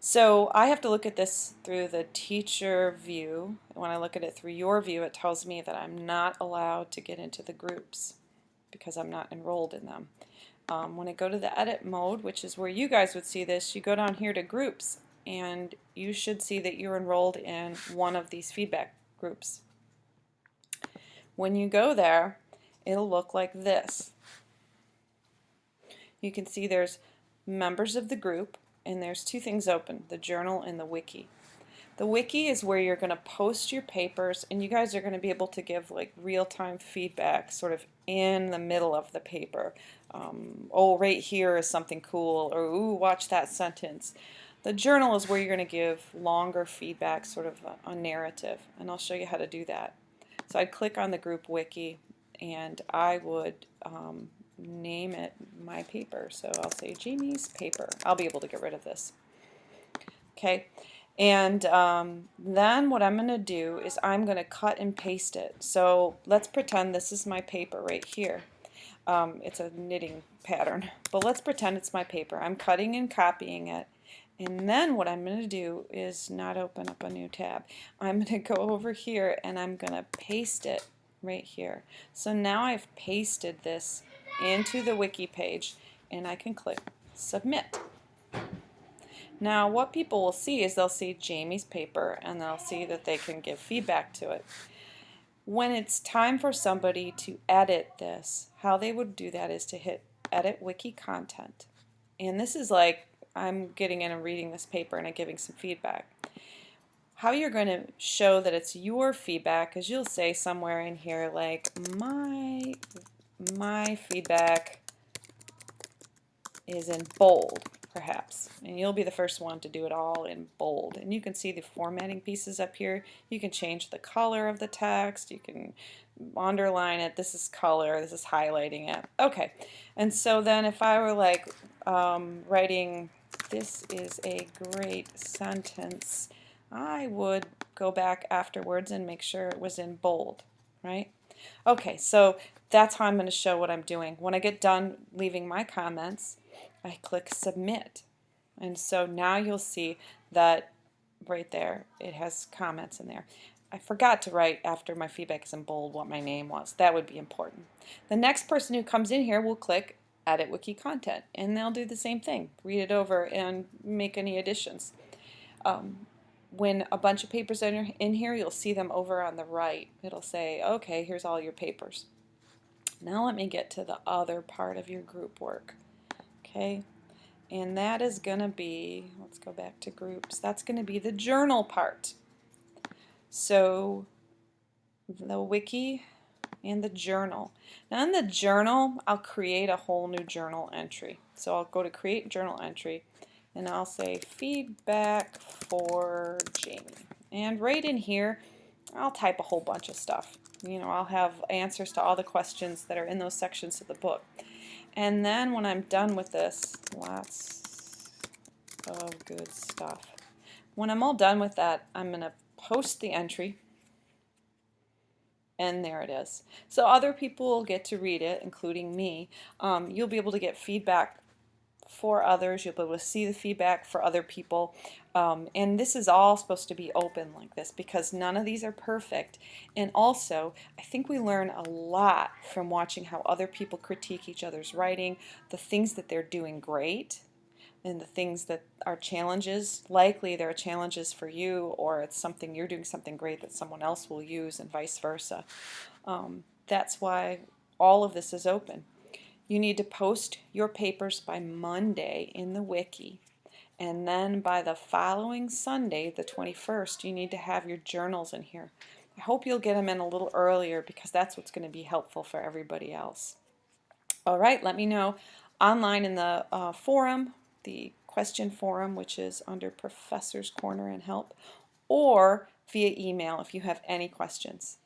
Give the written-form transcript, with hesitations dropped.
So I have to look at this through the teacher view. When I look at it through your view, it tells me that I'm not allowed to get into the groups because I'm not enrolled in them. When I go to the edit mode, which is where you guys would see this, you go down here to groups and you should see that you're enrolled in one of these feedback groups. When you go there, it'll look like this. You can see there's members of the group, and there's two things open, the journal and the wiki. The wiki is where you're going to post your papers, and you guys are going to be able to give like real-time feedback sort of in the middle of the paper. Oh, right here is something cool, or ooh, watch that sentence. The journal is where you're going to give longer feedback, sort of a narrative, and I'll show you how to do that. So I'd click on the group wiki, and I would name it my paper. So I'll say Jamie's paper. I'll be able to get rid of this. Okay, and then what I'm going to do is I'm going to cut and paste it. So let's pretend this is my paper right here. It's a knitting pattern, but let's pretend it's my paper. I'm cutting and copying it. And then what I'm going to do is not open up a new tab. I'm going to go over here and I'm going to paste it right here. So now I've pasted this into the wiki page and I can click submit. Now what people will see is they'll see Jamie's paper and they'll see that they can give feedback to it. When it's time for somebody to edit this, how they would do that is to hit edit wiki content. And this is like I'm getting in and reading this paper and I'm giving some feedback. How you're going to show that it's your feedback is you'll say somewhere in here like my feedback is in bold, perhaps, and you'll be the first one to do it all in bold. And you can see the formatting pieces up here. You can change the color of the text, you can underline it, this is color, this is highlighting it. Okay, and so then if I were like writing this is a great sentence, I would go back afterwards and make sure it was in bold, right? Okay, so that's how I'm going to show what I'm doing. When I get done leaving my comments, I click submit. And so now you'll see that right there it has comments in there. I forgot to write after my feedback is in bold what my name was. That would be important. The next person who comes in here will click edit wiki content and they'll do the same thing. Read it over and make any additions. When a bunch of papers are in here, you'll see them over on the right. It'll say, okay, here's all your papers. Now let me get to the other part of your group work. Okay, and that is going to be, let's go back to groups, that's going to be the journal part. So the wiki and the journal. Now in the journal, I'll create a whole new journal entry. So I'll go to create journal entry and I'll say feedback for Jamie. And right in here, I'll type a whole bunch of stuff. You know, I'll have answers to all the questions that are in those sections of the book. And then when I'm done with this, lots of good stuff. When I'm all done with that, I'm going to post the entry. And there it is. So other people will get to read it, including me. You'll be able to get feedback for others. You'll be able to see the feedback for other people. And this is all supposed to be open like this because none of these are perfect. And also, I think we learn a lot from watching how other people critique each other's writing, the things that they're doing great, and the things that are challenges. Likely there are challenges for you, or it's something you're doing something great that someone else will use, and vice versa. That's why all of this is open. You need to post your papers by Monday in the wiki, and then by the following Sunday, the 21st, you need to have your journals in here. I hope you'll get them in a little earlier because that's what's going to be helpful for everybody else. All right, let me know online in the forum, the question forum, which is under Professor's Corner and Help, or via email if you have any questions.